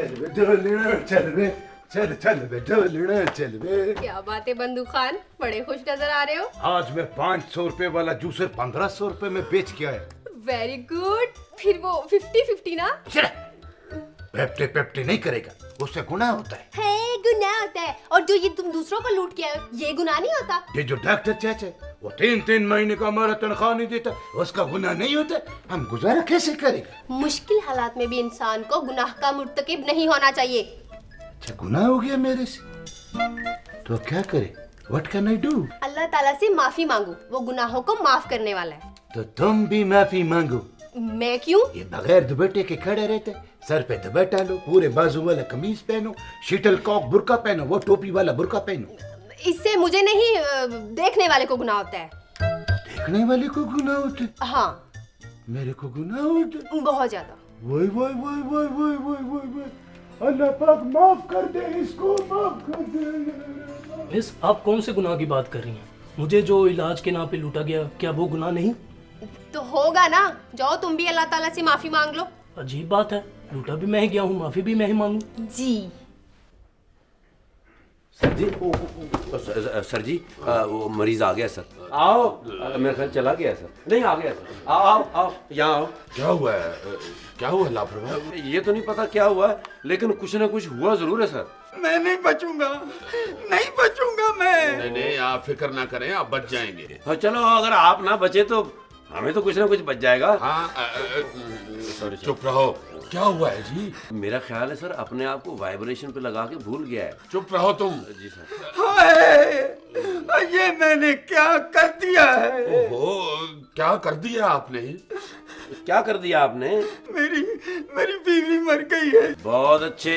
चल बे ढोलना, चल बे, चल बे ढोलना, चल बे। क्या बात है बंदू खान, बड़े खुश नजर आ रहे हो। आज मैं 500 रुपए वाला जूसर 1500 रुपए में बेच के आया। Very good. फिर वो 50-50 ना? पेप्टे पेप्टे नहीं करेगा, उससे गुनाह होता है। गुनाह होता है। और जो ये तुम दूसरों को लूट के आए हो, ये गुनाह नहीं होता? ये जो डॉक्टर चाचा वो 3-3 महीने का हमारा तनख्वाह नहीं देता, उसका गुनाह नहीं होता। हम गुजारा कैसे करेगा? मुश्किल हालात में भी इंसान को गुनाह का मुर्तकिब नहीं होना चाहिए। अच्छा गुनाह हो गया मेरे से, तो क्या करे? What can I do? अल्लाह ताला से माफी मांगो, वो गुनाहों को माफ करने वाला है। तो तुम भी माफी मांगो। मैं क्यों? ये बगैर दुपट्टे के खड़े रहते, सर पे दुपट्टा लो, पूरे बाजू वाला कमीज पहनो, शटल कॉक बुर्का पहनो, वो टोपी वाला बुर्का पहनो। इससे मुझे नहीं, देखने वाले को गुनाह होता है। देखने वाले को गुनाह होते? हाँ, मेरे को गुनाह होते? बहुत ज्यादा। वही वही वही वही वही वही वही वही, अल्लाह पाक माफ कर दे इसको, माफ कर दे। मिस, आप कौन से गुनाह की बात कर रही हैं? मुझे जो इलाज के नाम पे लूटा गया, क्या वो गुनाह नहीं? तो होगा ना, जाओ तुम भी अल्लाह ताला से माफी मांग लो। अजीब बात है, लूटा भी मैं ही गया हूँ, माफी भी मैं ही मांगू। जी सर जी, सर जी, वो मरीज आ गया सर। आओ, मेरा ख्याल चला गया सर। नहीं, आ गया सर। आओ आओ आओ, यहाँ आओ। क्या हुआ है? क्या हुआ लापरवाह? ये तो नहीं पता क्या हुआ है, लेकिन कुछ ना कुछ हुआ जरूर है सर। मैं नहीं बचूंगा, नहीं बचूंगा मैं। नहीं नहीं, आप फिक्र ना करें, आप बच जाएंगे। हाँ चलो, अगर आप ना बचे तो हमें तो कुछ ना कुछ बच जाएगा। हाँ चुप रहो। क्या हुआ है जी? मेरा ख्याल है सर, अपने आप को वाइब्रेशन पे लगा के भूल गया है। चुप रहो तुम। जी सर। हाय, ये मैंने क्या कर दिया है? ओहो, क्या कर दिया आपने? क्या कर दिया आपने? मेरी मेरी बीवी मर गई है। बहुत अच्छे,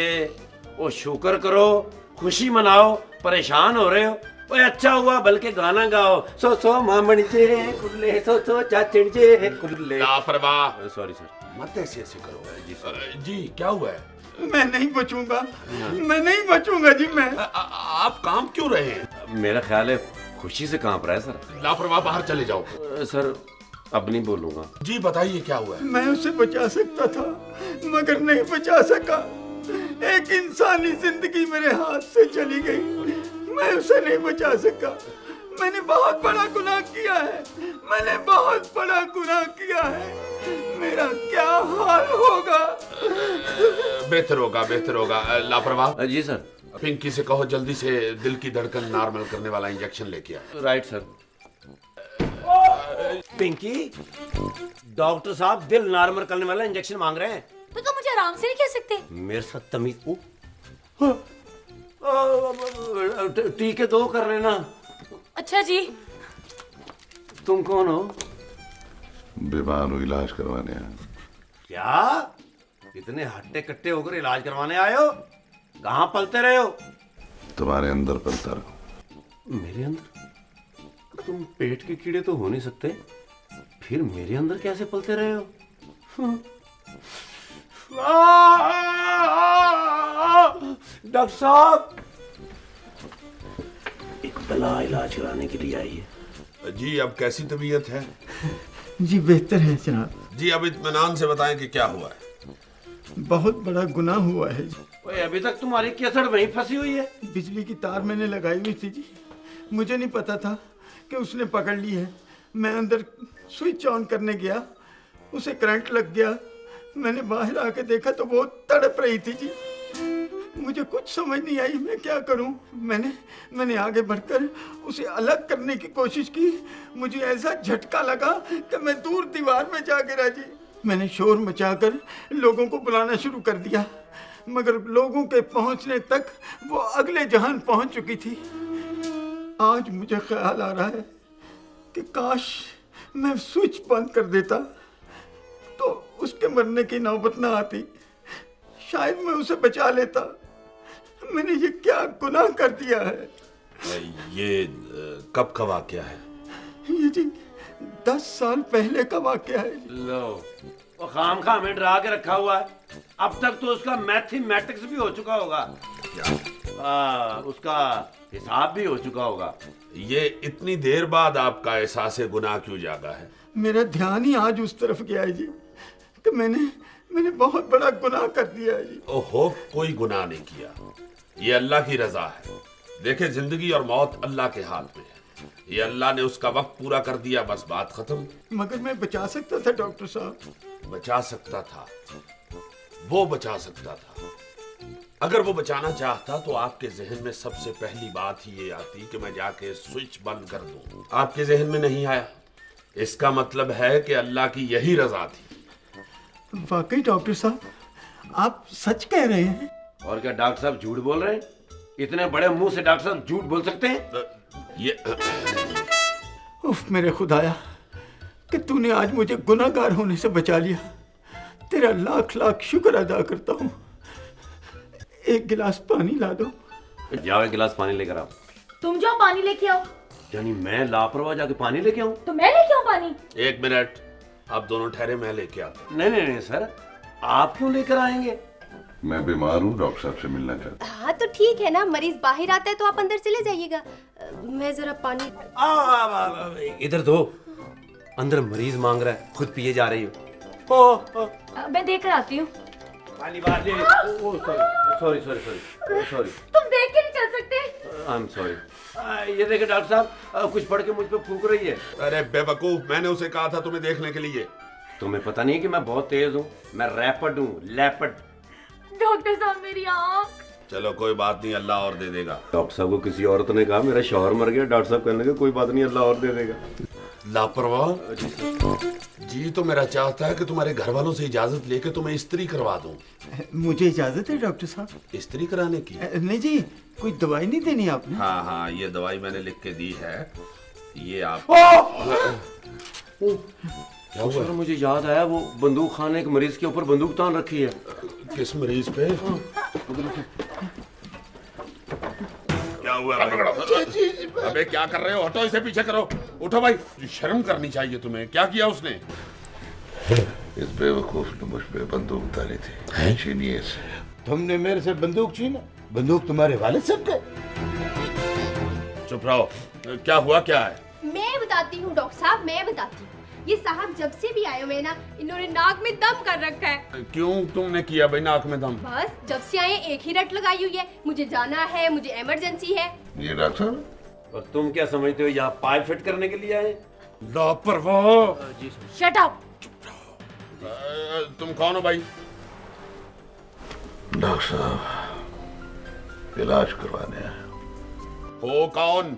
वो शुक्र करो, खुशी मनाओ, परेशान हो रहे हो। ओए अच्छा हुआ, बल्कि गाना गाओ। सो सो मामण जे कुल्ले, सो सो चाचड़ जे कुल्ले। लापरवाह। Sorry sir. मत ऐसे ऐसे करो। जी क्या हुआ है? मैं नहीं बचूंगा, मैं नहीं बचूंगा जी। मैं आप काम क्यों रहे हैं? मेरा ख्याल है खुशी से कांप रहा है सर। लापरवाह, बाहर चले जाओ। सर अब नहीं बोलूंगा। जी बताइए क्या हुआ है? मैं उसे बचा सकता था, मगर नहीं बचा सका। एक इंसानी जिंदगी मेरे हाथ से चली गई, मैं उसे नहीं बचा सका। मैंने बहुत बड़ा गुनाह किया है, मैंने बहुत बड़ा गुनाह किया है। मेरा क्या हाल होगा? बेहतर होगा, बेहतर होगा। लापरवाह। जी सर। पिंकी से कहो जल्दी से दिल की धड़कन नॉर्मल करने वाला इंजेक्शन लेके आए। Right sir. पिंकी, डॉक्टर साहब दिल नॉर्मल करने वाला इंजेक्शन मांग रहे हैं। तो तुम मुझे आराम से नहीं कह सकते? मेरे साथ तमीज। ठीक है, 2 कर लेना। अच्छा जी। तुम कौन हो? बीमार हूँ, इलाज करवाने आया। क्या इतने हट्टे कट्टे होकर इलाज करवाने आए हो? कहाँ पलते रहे हो? तुम्हारे अंदर पलता रहो। मेरे अंदर? तुम पेट के कीड़े तो हो नहीं सकते, फिर मेरे अंदर कैसे पलते रहे हो? डॉक्टर साहब, एक बला इलाज कराने के लिए आई है। जी अब कैसी तबीयत है? जी बेहतर है जनाब। जी अब इत्मीनान से बताएं कि क्या हुआ है। बहुत बड़ा गुनाह हुआ है जी। ओए, अभी तक तुम्हारी केसड़ वहीं फंसी हुई है। बिजली की तार मैंने लगाई हुई थी जी, मुझे नहीं पता था कि उसने पकड़ ली है। मैं अंदर स्विच ऑन करने गया, उसे करंट लग गया। मैंने बाहर आके देखा तो वो तड़प रही थी जी। मुझे कुछ समझ नहीं आई, मैं क्या करूं। मैंने आगे बढ़कर उसे अलग करने की कोशिश की। मुझे ऐसा झटका लगा कि मैं दूर दीवार में जा गिरा जी। मैंने शोर मचाकर लोगों को बुलाना शुरू कर दिया, मगर लोगों के पहुंचने तक वो अगले जहान पहुंच चुकी थी। आज मुझे ख्याल आ रहा है कि काश मैं स्विच बंद कर देता तो उसके मरने की नौबत ना आती, शायद मैं उसे बचा लेता। मैंने ये क्या गुनाह कर दिया है? ये कब का वाकया है? ये जी 10 साल पहले का वाकया है। लो, वो खामखा हमें डरा के रखा हुआ है। अब तक तो उसका मैथमेटिक्स भी हो चुका होगा। उसका हिसाब भी हो चुका होगा। ये इतनी देर बाद आपका एहसास गुनाह क्यों जागा है? मेरा ध्यान ही आज उस तरफ गया है जी कि मैंने बहुत बड़ा गुनाह कर दिया है जी। ओहो, कोई गुनाह नहीं किया, ये अल्लाह की रजा है। देखे, जिंदगी और मौत अल्लाह के हाथ में है, ये अल्लाह ने उसका वक्त पूरा कर दिया, बस बात खत्म। मगर मैं बचा सकता था डॉक्टर साहब। बचा सकता था, वो बचा सकता था। अगर वो बचाना चाहता तो आपके जहन में सबसे पहली बात ही ये आती कि मैं जाके स्विच बंद कर दूं। आपके जहन में नहीं आया, इसका मतलब है कि अल्लाह की यही रजा थी। वाकई डॉक्टर साहब, आप सच कह रहे हैं? और क्या डॉक्टर साहब झूठ बोल रहे हैं? इतने बड़े मुंह से डॉक्टर साहब झूठ बोल सकते हैं? ये उफ मेरे खुदाया कि तूने आज मुझे गुनाहगार होने से बचा लिया। तेरा लाख लाख शुक्र अदा करता हूँ। एक गिलास पानी ला दो। जाओ एक गिलास पानी लेकर आओ। तुम जाओ पानी लेके आओ। यानी मैं लापरवाह जाके पानी लेके आऊं? तो मैं लेके आऊं पानी? एक मिनट, आप दोनों ठहरे, मैं लेके आता। नहीं नहीं नहीं सर, आप क्यों लेकर आएंगे? मैं बीमार हूँ, डॉक्टर साहब से मिलना चाहता हूँ। हाँ तो ठीक है ना, मरीज बाहर आता है तो आप अंदर चले जाइएगा। मैं जरा पानी। इधर दो, अंदर मरीज मांग रहा है, खुद पिए जा रही हो। मैं देकर आती हूँ। पानी बाहर ले। सॉरी सॉरी सॉरी सॉरी, तुम देख के नहीं चल सकते? I am sorry. ये देखे डॉक्टर साहब, कुछ पढ़ के मुझ पे फूंक रही है। अरे बेवकूफ, मैंने उसे कहा था तुम्हें देखने के लिए। तुम्हें पता नहीं कि मैं बहुत तेज हूँ? मैं रैपिड हूँ, लैपिड। डॉक्टर साहब मेरी आँख। चलो कोई बात नहीं, अल्लाह और दे देगा। डॉक्टर साहब को किसी औरत ने कहा मेरा शौहर मर गया, डॉक्टर साहब कहने लगे कोई बात नहीं, अल्लाह और दे देगा। लापरवाह जी, तो मेरा चाहता है कि तुम्हारे घर वालों से इजाजत लेके तुम्हें इस्त्री करवा दूं। मुझे इजाजत है डॉक्टर साहब? इस्त्री कराने की? नहीं जी, कोई दवाई नहीं देनी आपने? हाँ हाँ, ये दवाई मैंने लिख के दी है, ये आप। क्या हुआ? सर मुझे याद आया, वो बंदूक खाने के मरीज के ऊपर बंदूक तान रखी है। किस मरीज पे? क्या हुआ भाई? अबे क्या कर रहे हो? हटो, इसे पीछे करो। उठो भाई, शर्म करनी चाहिए तुम्हें। क्या किया उसने? इस बेवकूफ ने मुझ पे बंदूक तानी थी। छीनिए इसे। तुमने मेरे से बंदूक छीना? बंदूक तुम्हारे वालिद साहब के। चुप रहो। क्या हुआ, क्या है? मैं बताती हूँ डॉक्टर साहब, मैं बताती हूँ। ये साहब जब से भी आए हुए ना, इन्होंने नाक में दम कर रखा है। क्यों तुमने किया भाई नाक में दम? बस जब से आए एक ही रट लगाई हुई है, मुझे जाना है, मुझे इमरजेंसी है। ये डॉक्टर, और तुम क्या समझते हो यहाँ पाइप फिट करने के लिए आए? लापरवाह। Shut up. तुम कौन हो भाई? डॉक्टर साहब इलाज करवाने आए। हो कौन?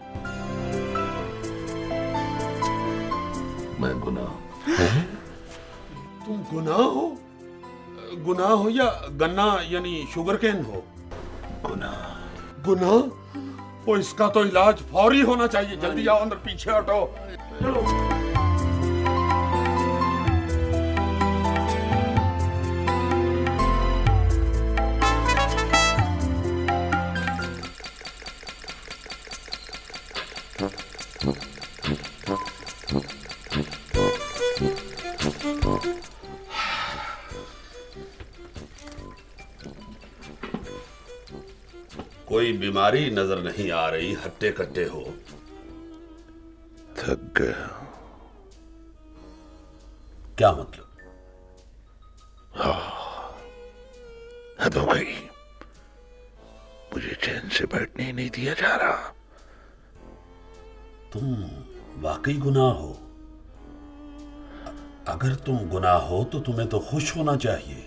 मैं गुनाह। तुम गुनाह हो? गुनाह हो या गन्ना यानी शुगर केन हो? गुनाह। गुनाह? वो इसका तो इलाज फौरी होना चाहिए। जल्दी आओ अंदर, पीछे हटो। चलो। कोई बीमारी नजर नहीं आ रही, हट्टे कट्टे हो। थक गया। क्या मतलब? हद हो गई, मुझे चैन से बैठने ही नहीं दिया जा रहा। तुम वाकई गुनाह हो। अगर तुम गुनाह हो तो तुम्हें तो खुश होना चाहिए।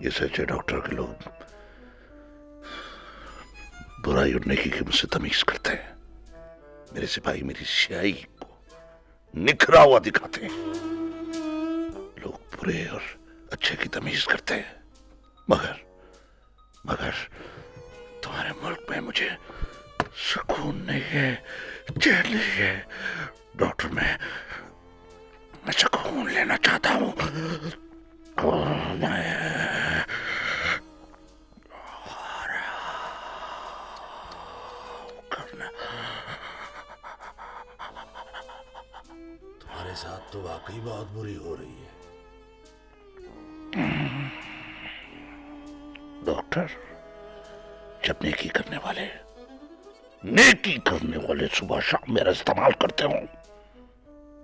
ये सच है डॉक्टर के लोग बुराई और नेकी की मुझसे तमीज करते हैं। मेरे सिपाही मेरी स्याही को निखरा हुआ दिखाते हैं। लोग बुरे और अच्छे की तमीज करते हैं, मगर तुम्हारे मुल्क में मुझे सुकून नहीं है, चैन नहीं है। डॉक्टर मैं सुकून लेना चाहता हूँ। तुम्हारे साथ तो वाकई बहुत बुरी हो रही है। डॉक्टर, जब नेकी करने वाले सुबह शाम मेरा इस्तेमाल करते हो,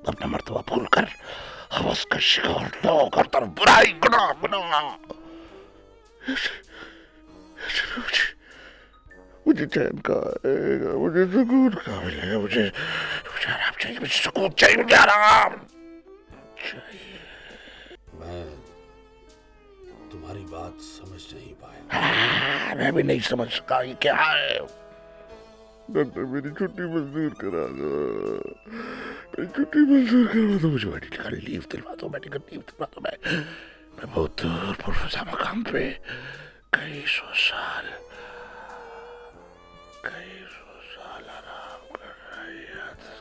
अपना मर्तबा भूल कर हवस का शिकार न होकर तरफ बुराई गुनाह गुनाह। मुझे चैन का आएगा, मुझे सुकून का मिलेगा, मुझे आराम चाहिए, मुझे सुकून चाहिए, मुझे आराम चाहिए। मैं तुम्हारी बात समझ नहीं पाया। मैं भी नहीं समझ सका ये क्या है। डॉक्टर मेरी छुट्टी मंजूर करा दो, मेरी छुट्टी मंजूर करा दो, मुझे मेडिकल लीव दिलवा दो, मेडिकल लीव दिलवा दो। मैं बहुत दूर पुरफजा मकाम पे कई सौ साल आराम कर रहा था।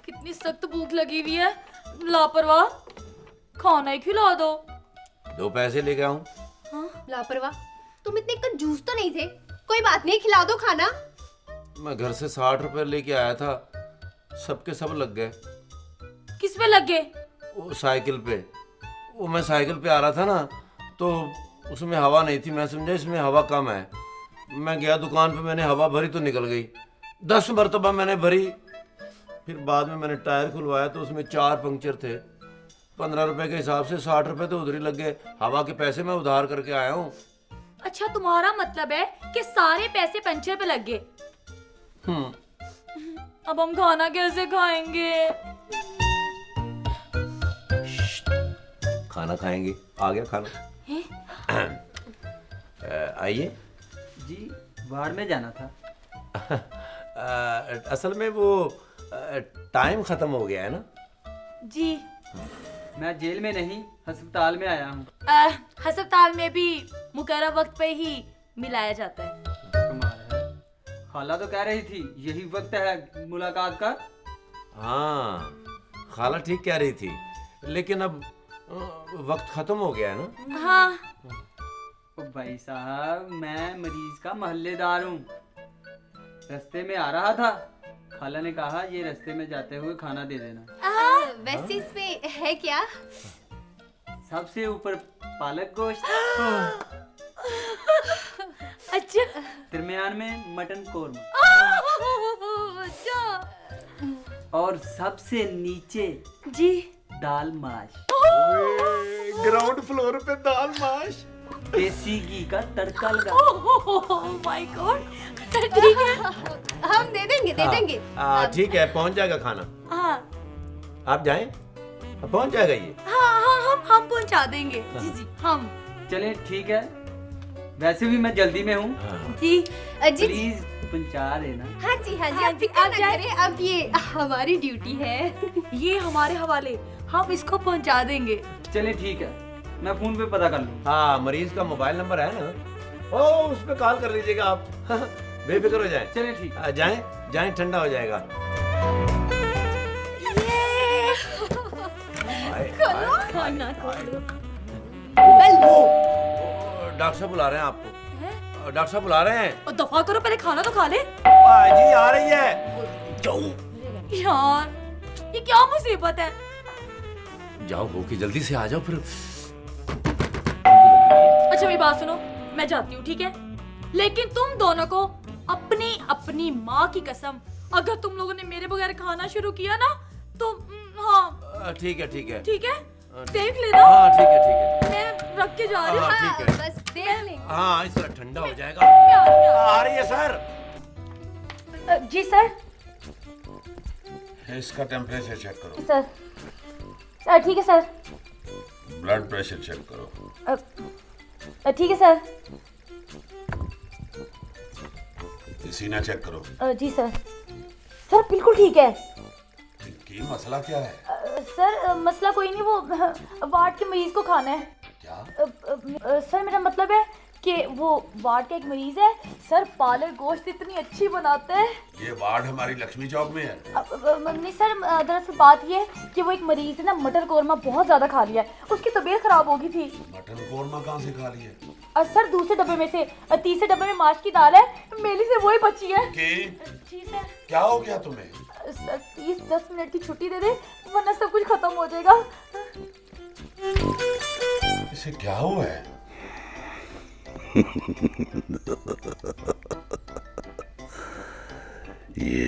कितनी सख्त भूख लगी हुई है, लापरवाह। खाना ही खिला दो। 2 पैसे लेके आऊं? लापरवाह, तुम इतने कंजूस तो नहीं थे। कोई बात नहीं, खिला दो खाना। मैं घर से 60 रुपए लेके आया था, सबके सब लग गए। किस पे लग गए? वो साइकिल पे। वो मैं साइकिल पे आ रहा था ना, तो उसमें हवा नहीं थी। मैं समझा इसमें हवा कम है। मैं गया दुकान पे, मैंने हवा भरी तो निकल गई। 10 मरतबा मैंने भरी, फिर बाद में मैंने टायर खुलवाया तो उसमें 4 पंक्चर थे। 15 रुपए के हिसाब से 60 रुपए तो उधर ही लग गए। हवा के पैसे मैं उधार करके आया हूँ। अच्छा, तुम्हारा मतलब है कि सारे पैसे पंचर पे लग गए। अब हम खाना कैसे खाएंगे? खाना खाएंगे। आ गया खाना। आइए। जी, वार्ड में जाना था। असल में वो टाइम खत्म हो गया है ना। जी, मैं जेल में नहीं, अस्पताल में आया हूँ। अस्पताल में भी मुकर्रर वक्त पे ही मिलाया जाता है। कमाल है। खाला तो कह रही थी यही वक्त है मुलाकात का। हाँ, खाला ठीक कह रही थी, लेकिन अब वक्त खत्म हो गया है ना। हाँ। ओ भाई साहब, मैं मरीज का मोहल्लेदार हूँ। रास्ते में आ रहा था, खाला ने कहा ये रास्ते में जाते हुए खाना दे देना। वैसे इसमें है क्या? सबसे ऊपर पालक गोश्त, अच्छा। दरमियान में मटन कोरमा, अच्छा। और सबसे नीचे जी, दाल माश। ग्राउंड फ्लोर पे दाल माश, देसी घी का तड़का लगा। My God. ठीक है, हम दे देंगे, दे देंगे। ठीक है, पहुंच जाएगा खाना। हाँ आप जाएं, पहुंच जाएगा ये। हाँ, हम पहुंचा देंगे। जी जी, हम। चले ठीक है, वैसे भी मैं जल्दी में हूँ। जी जी प्लीज पहुंचा देना। हाँ जी, हाँ जी, आप फिक्र ना करें, अब ये हमारी ड्यूटी है। ये हमारे हवाले, हम इसको पहुंचा देंगे। चले ठीक है, मैं फोन पे पता कर लूँ। हाँ, मरीज का मोबाइल नंबर है ना, ओ उस पे कॉल कर लीजिएगा आप। बेफिक्र हो जाए। चले ठीक। जाएं, ठंडा हो जाएगा। खाना खोलो। डॉक्टर साहब बुला रहे हैं आपको। डॉक्टर साहब बुला रहे हैं। और दफा करो, पहले खाना तो खा ले। जी आ रही है। जाओ यार, ये क्या मुसीबत है? जाओ, हो के जल्दी से आ जाओ फिर। अच्छा मेरी बात सुनो, मैं जाती हूँ, ठीक है? लेकिन तुम दोनों को अपनी अपनी माँ की कसम, अगर तुम लोगों ने मेरे बगैर खाना शुरू किया ना तो हाँ ठीक है, ठीक है, ठीक है, देख लेना। हाँ ठीक है, मैं रख के जा रही हूँ। हाँ, ठीक है। बस देख लेंगे। हाँ, इस तरह ठंडा हो जाएगा। प्यार। आ रही है सर। जी सर। इसका टेम्परेचर चेक करो, सर ठीक है सर। ब्लड प्रेशर चेक करो, ठीक है सर। सीना चेक करो। जी सर। सर बिल्कुल ठीक है। की मसला क्या है? सर मसला कोई नहीं, वो वार्ड के मरीज को खाना है। क्या? सर मेरा मतलब है कि वो वार्ड का एक मरीज है सर, पालक गोश्त इतनी अच्छी बनाते हैं। ये वार्ड हमारी लक्ष्मी चौक में है। नहीं सर, दरअसल बात ये है कि वो एक मरीज है ना, मटर कोरमा बहुत ज्यादा खा लिया है, उसकी तबीयत खराब हो गई थी। मटन कोरमा कहाँ से खा लिए? सर दूसरे डब्बे में से, तीसरे डब्बे में माश की दाल है, मेली से वही बची है। जी सर। क्या हो गया तुम्हें? सर 10 मिनट की छुट्टी दे दे, वरना सब कुछ खत्म हो जाएगा। इसे क्या हुआ है? ये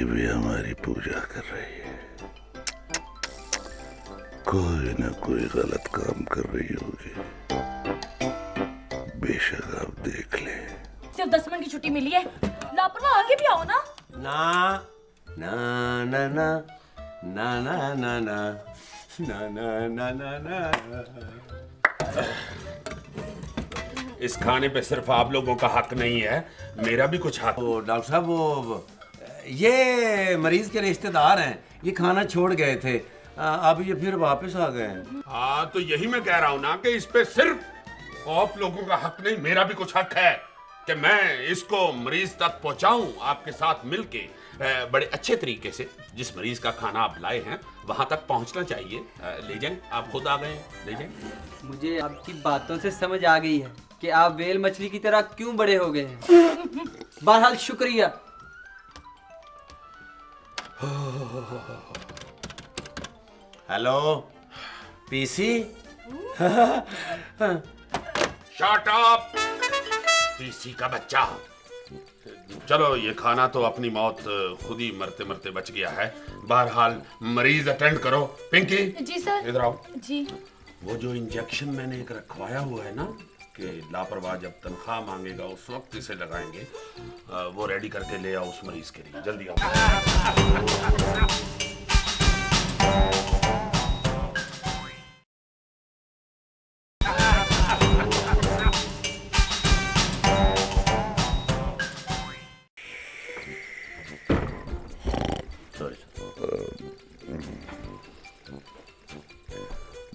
भी हमारी पूजा कर रही है। कोई ना कोई गलत काम कर रही होगी। बेशक आप देख ले। सिर्फ 10 मिनट की छुट्टी मिली है, लापरवाह आगे भी आओ ना। ना ना ना ना ना ना ना ना ना ना ना ना। इस खाने पे सिर्फ आप लोगों का हक नहीं है, मेरा भी कुछ हक। तो डॉक्टर साहब वो ये मरीज के रिश्तेदार हैं, ये खाना छोड़ गए थे, अब ये फिर वापस आ गए हैं। हाँ तो यही मैं कह रहा हूँ ना कि इस पे सिर्फ आप लोगों का हक नहीं, मेरा भी कुछ हक है कि मैं इसको मरीज तक पहुंचाऊं आपके साथ मिलके बड़े अच्छे तरीके से। जिस मरीज का खाना आप लाए हैं वहां तक पहुंचना चाहिए। ले जाएं, आप खुद आ गए, ले जाएं। मुझे आपकी बातों से समझ आ गई है कि आप वेल मछली की तरह क्यों बड़े हो गए हैं। बहरहाल शुक्रिया। Hello PC. Shut up PC का बच्चा। चलो ये खाना तो अपनी मौत खुद ही मरते मरते बच गया है। बहरहाल मरीज अटेंड करो। पिंकी जी सर। इधर आओ। जी। वो जो इंजेक्शन मैंने एक रखवाया हुआ है ना कि लापरवाह जब तनख्वाह मांगेगा उस वक्त इसे लगाएंगे, वो रेडी करके ले आओ उस मरीज के लिए, जल्दी आओ।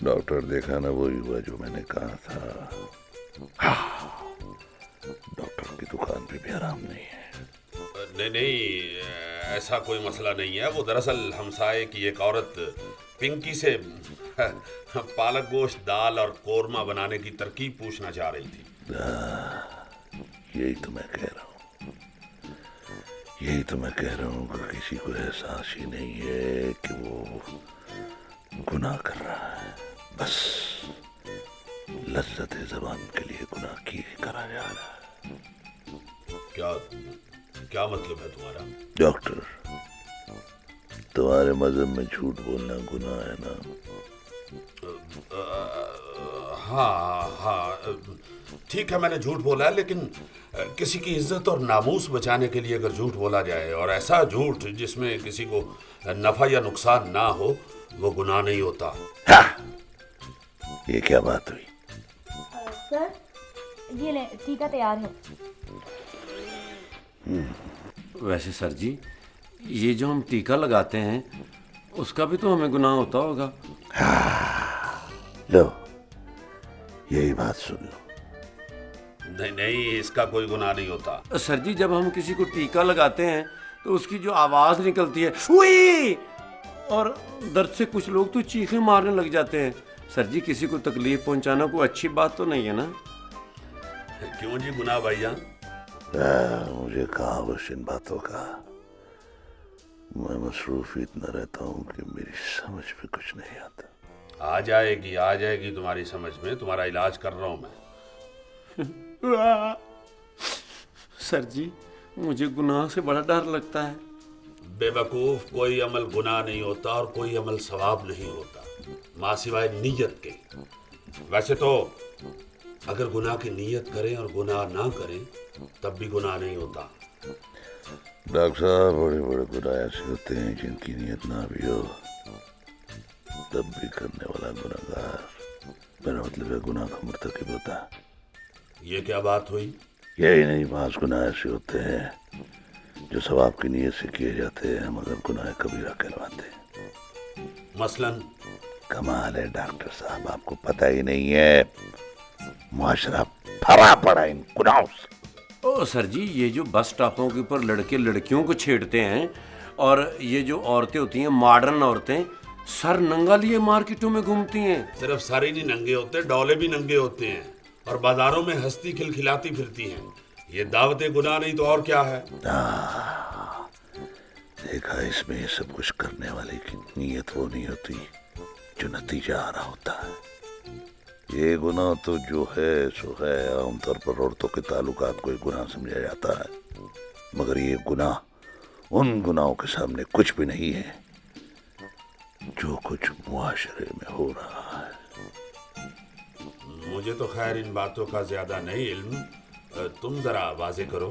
डॉक्टर देखा ना, वही हुआ जो मैंने कहा था। हाँ, डॉक्टर की दुकान पे भी आराम नहीं है। नहीं नहीं, ऐसा कोई मसला नहीं है। वो दरअसल हमसाए की एक औरत पिंकी से पालक गोश्त, दाल और कोरमा बनाने की तरकीब पूछना चाह रही थी। यही तो मैं कह रहा हूँ, यही तो मैं कह रहा हूँ कि किसी को एहसास ही नहीं है कि वो गुनाह कर रहा है। बस लज्जत ज़बान के लिए गुनाह किए करा जा रहा है। क्या क्या मतलब है तुम्हारा? डॉक्टर, तुम्हारे मजहब में झूठ बोलना गुनाह है ना? हाँ हाँ ठीक है, मैंने झूठ बोला है, लेकिन किसी की इज्जत और नामूस बचाने के लिए अगर झूठ बोला जाए, और ऐसा झूठ जिसमें किसी को नफा या नुकसान ना हो, वो गुनाह नहीं होता। हाँ, ये क्या बात हुई? सर ये ले, टीका तैयार है। वैसे सर जी, ये जो हम टीका लगाते हैं उसका भी तो हमें गुनाह होता होगा। लो, यही बात सुन लो। नहीं नहीं, इसका कोई गुनाह नहीं होता। सर जी, जब हम किसी को टीका लगाते हैं तो उसकी जो आवाज निकलती है उई, और दर्द से कुछ लोग तो चीखें मारने लग जाते हैं। सर जी, किसी को तकलीफ पहुंचाना कोई अच्छी बात तो नहीं है ना? क्यों जी गुनाह भाईजान? मुझे कहा बस इन बातों का। मैं मसरूफ इतना रहता हूँ कि मेरी समझ में कुछ नहीं आता। आ जाएगी तुम्हारी समझ में। तुम्हारा इलाज कर रहा हूँ मैं। सर जी, मुझे गुनाह से बड़ा डर लगता है। बेवकूफ, कोई अमल गुनाह नहीं होता और कोई अमल सवाब नहीं होता, माँ सिवाय नीयत के। वैसे तो अगर गुनाह की नीयत करें और गुनाह ना करें तब भी गुनाह नहीं होता। डॉक्टर साहब, बड़े बड़े गुनाह ऐसे होते हैं जिनकी नीयत ना भी हो तब भी करने वाला गुनाहगार, मेरा मतलब है गुनाह का मुर्तकिब होता है। ये क्या बात हुई? यही नहीं, बास गुनाह ऐसे होते हैं जो सवाब की नीयत से किए जाते हैं मगर गुनाह कबीरा कहलाते हैं। मसलन? कमाल है डॉक्टर साहब, आपको पता ही नहीं है, मुआशरा भरा पड़ा इन गुनाहों से। ओ सर जी, ये जो बस स्टॉपों के ऊपर लड़के लड़कियों को छेड़ते हैं, और ये जो औरतें होती हैं, मॉडर्न औरतें, सर नंगा लिए मार्केटों में घूमती हैं। सिर्फ सर ही नहीं नंगे होते, डौले भी नंगे होते हैं और बाजारों में हंसती खिलखिलाती फिरती हैं। ये दावतें गुनाह नहीं तो और क्या है? देखा, इसमें सब कुछ करने वाले की नीयत वो नहीं होती जो नतीजा आ रहा होता है। ये गुनाह तो जो है सो है। आमतौर पर औरतों के ताल्लुकात को एक गुनाह समझा जाता है, मगर ये गुनाह उन गुनाहों के सामने कुछ भी नहीं है जो कुछ मुआशरे में हो रहा है। मुझे तो खैर इन बातों का ज्यादा नहीं इल्म, तुम जरा वाजे करो।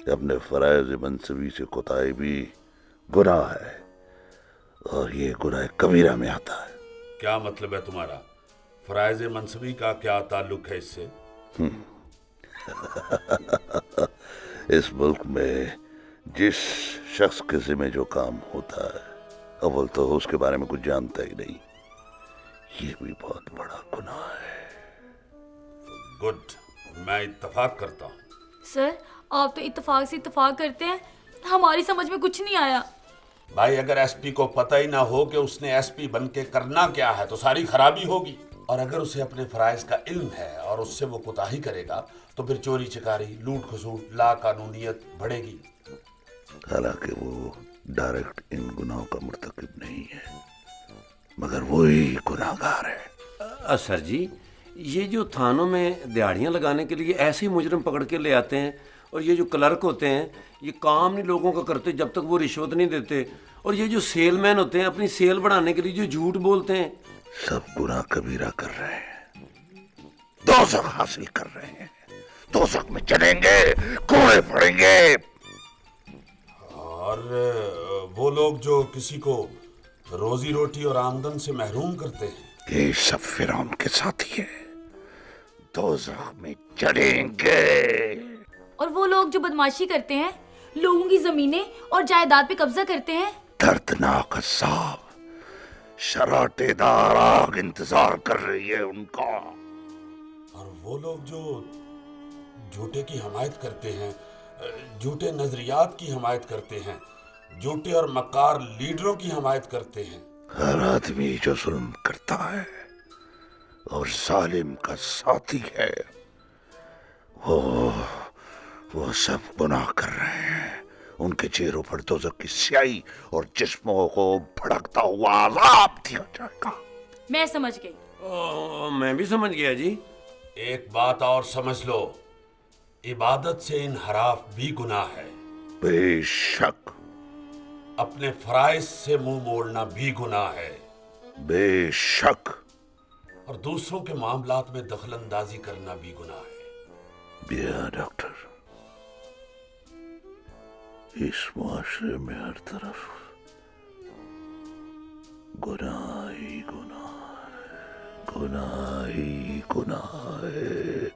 अपने फराइज मनसबी से कोताही भी गुनाह है, और ये गुनाह कबीरा में आता है। क्या मतलब है तुम्हारा? फराइज मनसबी का क्या ताल्लुक है इससे? इस मुल्क में जिस शख्स के जिम्मे जो काम होता है, अव्वल तो उसके बारे में कुछ जानता ही नहीं। ये भी बहुत बड़ा गुनाह है। गुड, मैं इत्तफाक करता हूँ। सर आप तो इत्तेफाक से इत्तेफाक करते हैं, हमारी समझ में कुछ नहीं आया। भाई अगर एसपी को पता ही ना हो कि उसने एसपी बन के करना क्या है तो सारी खराबी होगी। और अगर उसे अपने फराइज का इल्म है और उससे वो कोताही करेगा तो फिर चोरी चकारी, लूट खसूट, लाकानूनियत बढ़ेगी। हालांकि वो डायरेक्ट इन गुनाहों का मुर्तकिब नहीं है, मगर वही गुनाहगार है। सर जी, ये जो थानों में दिहाड़ियाँ लगाने के लिए ऐसे ही मुजरिम पकड़ के ले आते हैं, और ये जो क्लर्क होते हैं ये काम नहीं लोगों का करते जब तक वो रिश्वत नहीं देते, और ये जो सेलमैन होते हैं अपनी सेल बढ़ाने के लिए जो झूठ बोलते हैं, सब गुनाह कबीरा कर रहे हैं, दोज़ख हासिल कर रहे हैं, दोज़ख में चलेंगे, कोड़े पड़ेंगे। और वो लोग जो किसी को रोजी रोटी और आमदन से महरूम करते हैं, ये सब फिरौन के साथी है, दोज़ख में चढ़ेंगे। और वो लोग जो बदमाशी करते हैं, लोगों की जमीनें और जायदाद पे कब्जा करते हैं, दर्दनाक अज़ाब, शराटेदार आग इंतजार कर रही है उनका। और वो लोग जो झूठे की हमायत करते हैं, झूठे नजरियात की हमायत करते हैं, झूठे और मक्कार लीडरों की हमायत करते हैं। हर आदमी जो जुल्म करता है और जालिम का साथी है, वो सब गुनाह कर रहे हैं। उनके चेहरों पर दोज़ख की स्याही और जिस्मों को भड़कता हुआ अज़ाब दिया जाएगा। मैं समझ गई। मैं भी समझ गया जी। एक बात और समझ लो, इबादत से इनहराफ भी गुनाह है। बेशक। अपने फराइज से मुंह मोड़ना भी गुनाह है। बेशक। और दूसरों के मामलात में दखलंदाजी करना भी गुनाह है। बिया डॉक्टर, इस मुआशरे में हर तरफ गुनाह ही गुनाह है, गुनाह ही गुनाह है।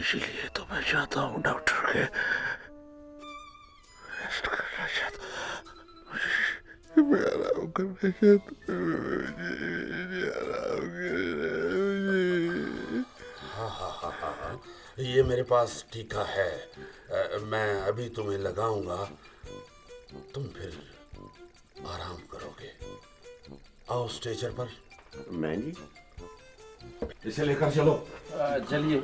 इसलिए तो मैं चाहता हूँ डॉक्टर के रेस्ट करना चाहता हूँ, मैं आराम करना चाहता हूँ। ये मेरे पास टीका है, मैं अभी तुम्हें लगाऊंगा, तुम फिर आराम करोगे। आओ स्टेचर पर। मैं जी, इसे लेकर चलो। चलिए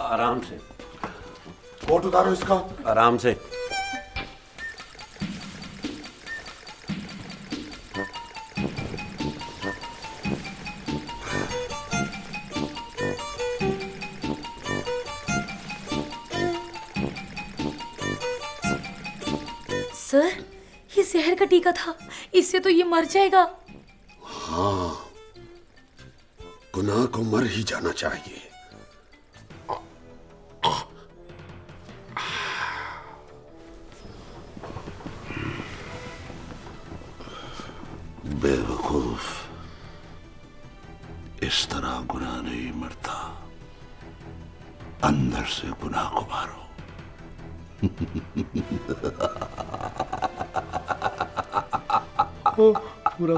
आराम से। कोट उतारो इसका। आराम से। सर ये जहर का टीका था, इससे तो ये मर जाएगा। हाँ, गुनाह को मर ही जाना चाहिए। बेवकूफ, इस तरह गुनाह नहीं मरता, अंदर से गुनाह को मारो। पूरा